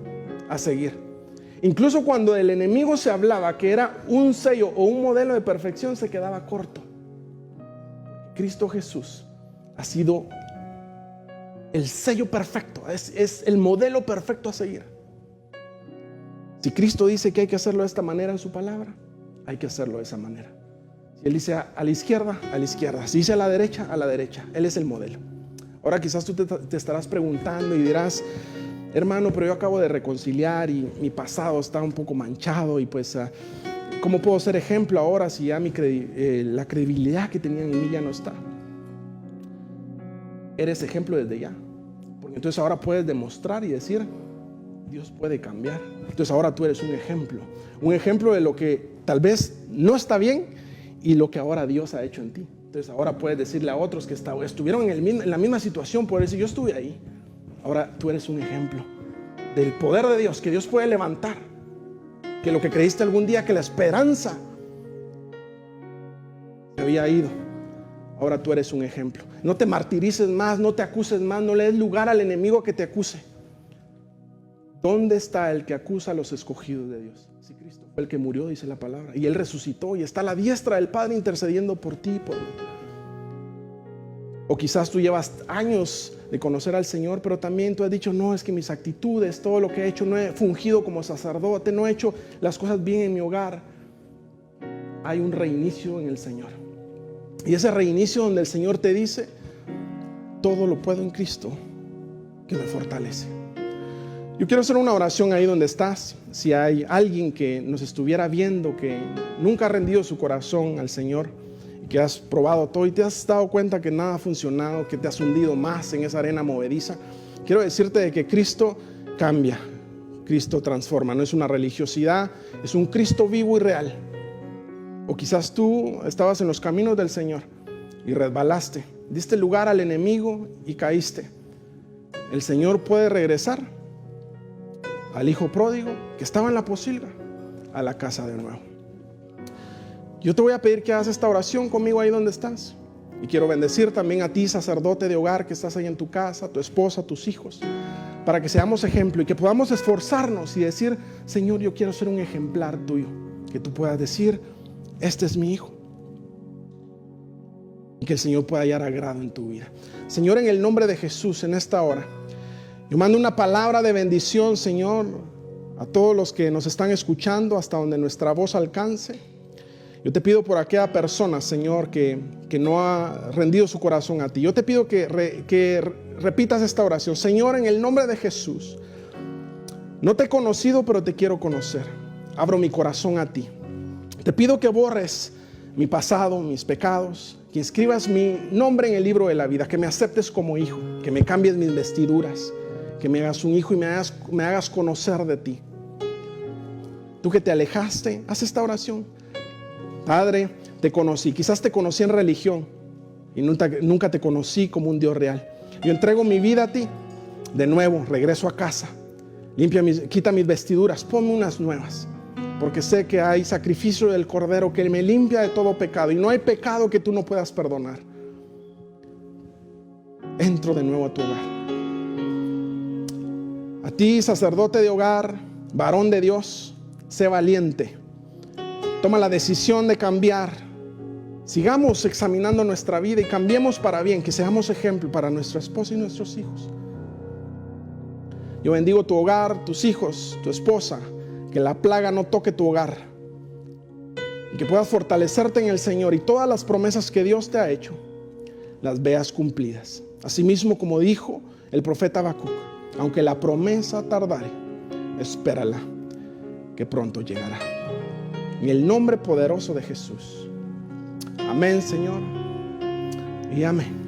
a seguir. Incluso cuando el enemigo se hablaba que era un sello o un modelo de perfección, se quedaba corto. Cristo Jesús ha sido el sello perfecto, es el modelo perfecto a seguir. Si Cristo dice que hay que hacerlo de esta manera en su palabra, hay que hacerlo de esa manera. Si Él dice a la izquierda, a la izquierda. Si dice a la derecha, a la derecha. Él es el modelo. Ahora quizás tú te estarás preguntando y dirás: hermano, pero yo acabo de reconciliar y mi pasado está un poco manchado, y pues ¿cómo puedo ser ejemplo ahora si ya la credibilidad que tenían en mí ya no está? Eres ejemplo desde ya, porque entonces ahora puedes demostrar y decir: Dios puede cambiar. Entonces ahora tú eres un ejemplo de lo que tal vez no está bien y lo que ahora Dios ha hecho en ti. Entonces ahora puedes decirle a otros que estuvieron en la misma situación, puedes decir: yo estuve ahí. Ahora tú eres un ejemplo del poder de Dios, que Dios puede levantar, que lo que creíste algún día, que la esperanza se había ido, ahora tú eres un ejemplo. No te martirices más, no te acuses más, no le des lugar al enemigo que te acuse. ¿Dónde está el que acusa a los escogidos de Dios? Si Cristo fue el que murió, dice la palabra, y Él resucitó y está a la diestra del Padre intercediendo por ti y por mí. O quizás tú llevas años de conocer al Señor, pero también tú has dicho: no, es que mis actitudes, todo lo que he hecho, no he fungido como sacerdote, no he hecho las cosas bien en mi hogar. Hay un reinicio en el Señor, y ese reinicio donde el Señor te dice: todo lo puedo en Cristo que me fortalece. Yo quiero hacer una oración ahí donde estás. Si hay alguien que nos estuviera viendo que nunca ha rendido su corazón al Señor, que has probado todo y te has dado cuenta que nada ha funcionado, que te has hundido más en esa arena movediza, quiero decirte de que Cristo cambia, Cristo transforma. No es una religiosidad, es un Cristo vivo y real. O quizás tú estabas en los caminos del Señor y resbalaste, diste lugar al enemigo y caíste. El Señor puede regresar al hijo pródigo que estaba en la posilga a la casa de nuevo. Yo te voy a pedir que hagas esta oración conmigo ahí donde estás. Y quiero bendecir también a ti, sacerdote de hogar, que estás ahí en tu casa, tu esposa, tus hijos, para que seamos ejemplo y que podamos esforzarnos y decir: Señor, yo quiero ser un ejemplar tuyo. Que tú puedas decir: este es mi hijo. Y que el Señor pueda hallar agrado en tu vida. Señor, en el nombre de Jesús, en esta hora, yo mando una palabra de bendición, Señor, a todos los que nos están escuchando hasta donde nuestra voz alcance. Yo te pido por aquella persona, Señor, que no ha rendido su corazón a ti. Yo te pido que repitas esta oración. Señor, en el nombre de Jesús, no te he conocido, pero te quiero conocer. Abro mi corazón a ti. Te pido que borres mi pasado, mis pecados, que inscribas mi nombre en el libro de la vida, que me aceptes como hijo, que me cambies mis vestiduras, que me hagas un hijo y me hagas conocer de ti. Tú que te alejaste, haz esta oración. Padre, te conocí, quizás te conocí en religión y nunca te conocí como un Dios real. Yo entrego mi vida a ti. De nuevo, regreso a casa. Quita mis vestiduras, ponme unas nuevas. Porque sé que hay sacrificio del Cordero que me limpia de todo pecado. Y no hay pecado que tú no puedas perdonar. Entro de nuevo a tu hogar. A ti, sacerdote de hogar, varón de Dios, sé valiente. Toma la decisión de cambiar. Sigamos examinando nuestra vida y cambiemos para bien, que seamos ejemplo para nuestra esposa y nuestros hijos. Yo bendigo tu hogar, tus hijos, tu esposa, que la plaga no toque tu hogar y que puedas fortalecerte en el Señor y todas las promesas que Dios te ha hecho, las veas cumplidas. Asimismo, como dijo el profeta Habacuc, aunque la promesa tardare, espérala, que pronto llegará. En el nombre poderoso de Jesús. Amén, Señor, y amén.